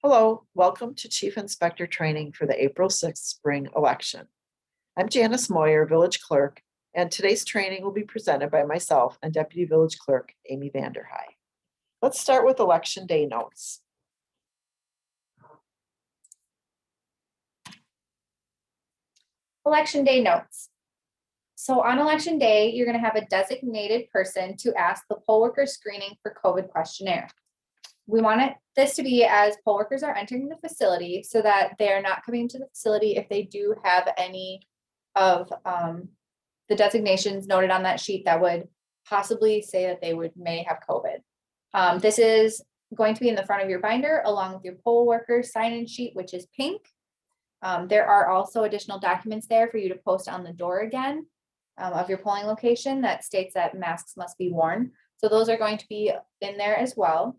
Hello, welcome to Chief Inspector Training for the April 6th spring election. I'm Janice Moyer, Village Clerk, and today's training will be presented by myself and Deputy Village Clerk Amy Vanderhei. Let's start with Election Day notes. Election Day notes. So on Election Day, you're going to have a designated person to ask the poll worker screening for COVID questionnaire. We want this to be as poll workers are entering the facility so that they are not coming to the facility if they do have any of the designations noted on that sheet that would possibly say that they may have COVID. This is going to be in the front of your binder along with your poll worker sign-in sheet, which is pink. There are also additional documents there for you to post on the door again of your polling location that states that masks must be worn. So those are going to be in there as well.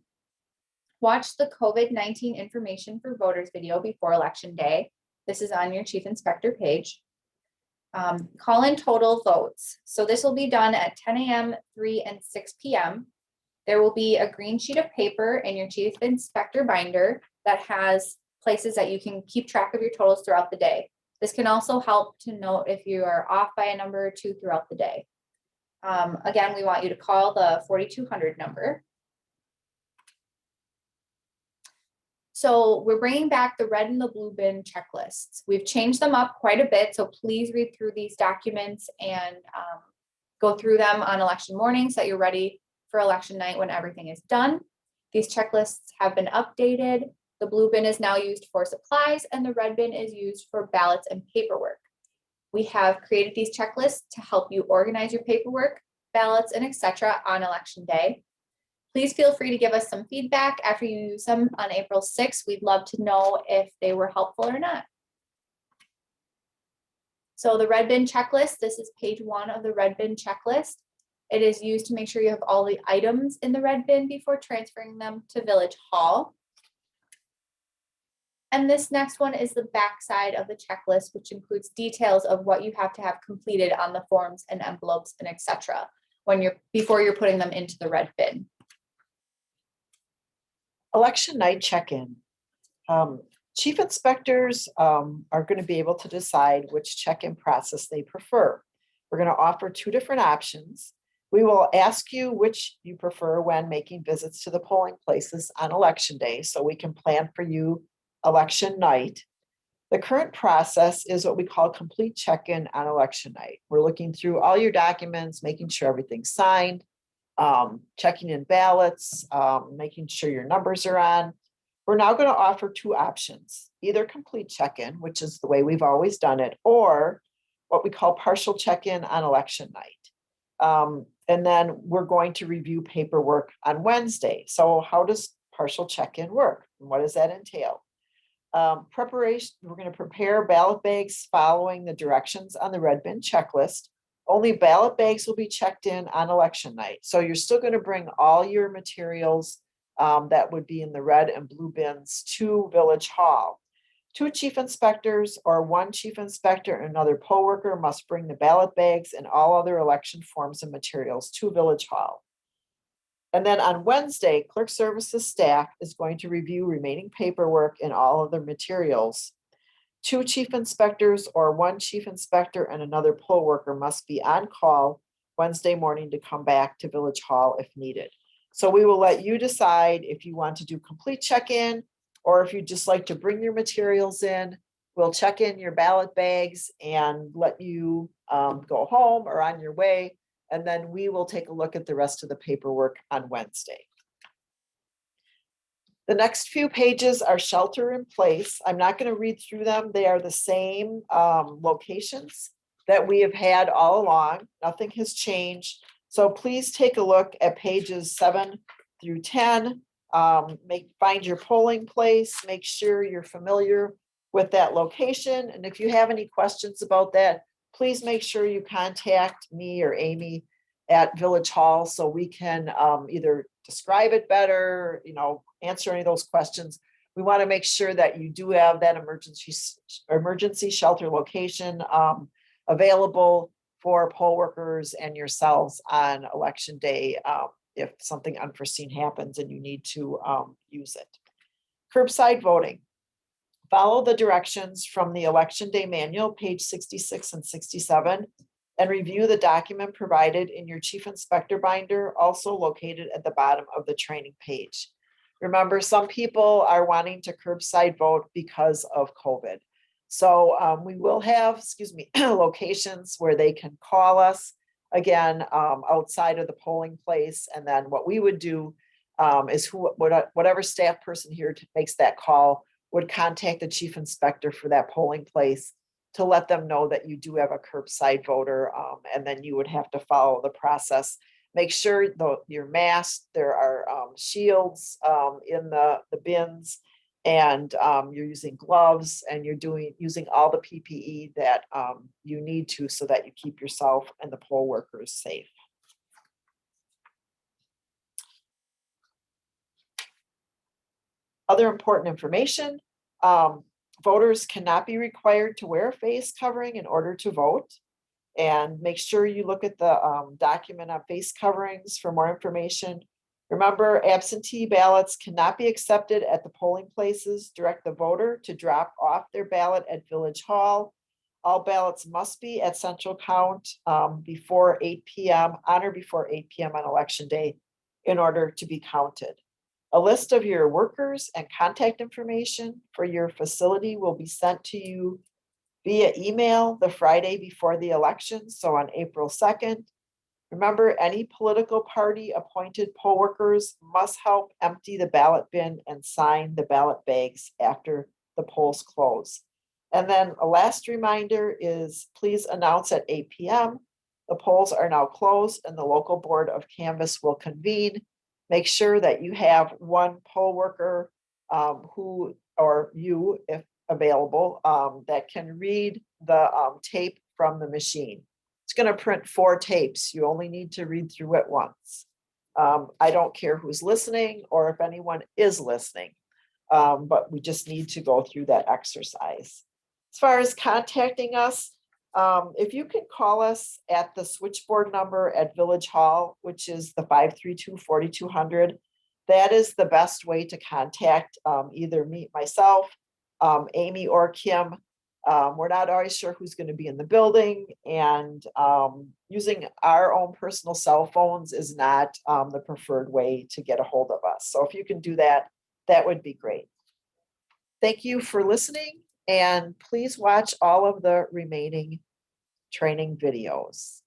Watch the COVID-19 information for voters video before Election Day. This is on your Chief Inspector page. Call in total votes. So this will be done at 10 a.m., 3 and 6 p.m. There will be a green sheet of paper in your Chief Inspector binder that has places that you can keep track of your totals throughout the day. This can also help to note if you are off by a number or two throughout the day. Again, we want you to call the 4200 number. So we're bringing back the red and the blue bin checklists. We've changed them up quite a bit, so please read through these documents and go through them on election morning so that you're ready for election night when everything is done. These checklists have been updated. The blue bin is now used for supplies and the red bin is used for ballots and paperwork. We have created these checklists to help you organize your paperwork, ballots, and etc. on election day. Please feel free to give us some feedback after you use them on April 6th. We'd love to know if they were helpful or not. So the red bin checklist, this is page 1 of the red bin checklist. It is used to make sure you have all the items in the red bin before transferring them to Village Hall. And this next one is the back side of the checklist, which includes details of what you have to have completed on the forms and envelopes and etc. before you're putting them into the red bin. Election night check-in. Chief inspectors are going to be able to decide which check-in process they prefer. We're going to offer 2 different options. We will ask you which you prefer when making visits to the polling places on election day so we can plan for you election night. The current process is what we call complete check-in on election night. We're looking through all your documents, making sure everything's signed, checking in ballots, making sure your numbers are on. We're now going to offer 2 options, either complete check-in, which is the way we've always done it, or what we call partial check-in on election night. And then we're going to review paperwork on Wednesday. So how does partial check-in work? And what does that entail? Preparation, we're going to prepare ballot bags following the directions on the red bin checklist. Only ballot bags will be checked in on election night. So you're still going to bring all your materials that would be in the red and blue bins to Village Hall. 2 chief inspectors or 1 chief inspector and another poll worker must bring the ballot bags and all other election forms and materials to Village Hall. And then on Wednesday, clerk services staff is going to review remaining paperwork and all other materials. 2 chief inspectors or 1 chief inspector and another poll worker must be on call Wednesday morning to come back to Village Hall if needed. So we will let you decide if you want to do complete check-in or if you just like to bring your materials in. We'll check in your ballot bags and let you go home or on your way. And then we will take a look at the rest of the paperwork on Wednesday. The next few pages are shelter in place. I'm not going to read through them. They are the same locations that we have had all along. Nothing has changed. So please take a look at pages 7 through 10. Find your polling place. Make sure you're familiar with that location. And if you have any questions about that, please make sure you contact me or Amy at Village Hall so we can either describe it better, answer any of those questions. We want to make sure that you do have that emergency shelter location available for poll workers and yourselves on election day if something unforeseen happens and you need to use it. Curbside voting. Follow the directions from the Election Day Manual, page 66 and 67, and review the document provided in your chief inspector binder, also located at the bottom of the training page. Remember, some people are wanting to curbside vote because of COVID. So we will have, locations where they can call us again outside of the polling place. And then what we would do is whatever staff person here makes that call would contact the chief inspector for that polling place to let them know that you do have a curbside voter, and then you would have to follow the process. Make sure you're masked, there are shields in the bins, and you're using gloves, and you're using all the PPE that you need to so that you keep yourself and the poll workers safe. Other important information, voters cannot be required to wear a face covering in order to vote. And make sure you look at the document on face coverings for more information. Remember, absentee ballots cannot be accepted at the polling places. Direct the voter to drop off their ballot at Village Hall. All ballots must be at central count before 8 p.m. on or before 8 p.m. on election day in order to be counted. A list of your workers and contact information for your facility will be sent to you via email the Friday before the election, so on April 2nd. Remember, any political party appointed poll workers must help empty the ballot bin and sign the ballot bags after the polls close. And then a last reminder is please announce at 8 p.m. The polls are now closed and the local board of canvass will convene. Make sure that you have one poll worker who, or you, if available, that can read the tape from the machine. It's going to print 4 tapes. You only need to read through it once. I don't care who's listening or if anyone is listening, but we just need to go through that exercise. As far as contacting us, if you can call us at the switchboard number at Village Hall, which is the 532-4200, that is the best way to contact either myself, Amy, or Kim. We're not always sure who's going to be in the building, and using our own personal cell phones is not the preferred way to get a hold of us. So if you can do that, that would be great. Thank you for listening, and please watch all of the remaining training videos.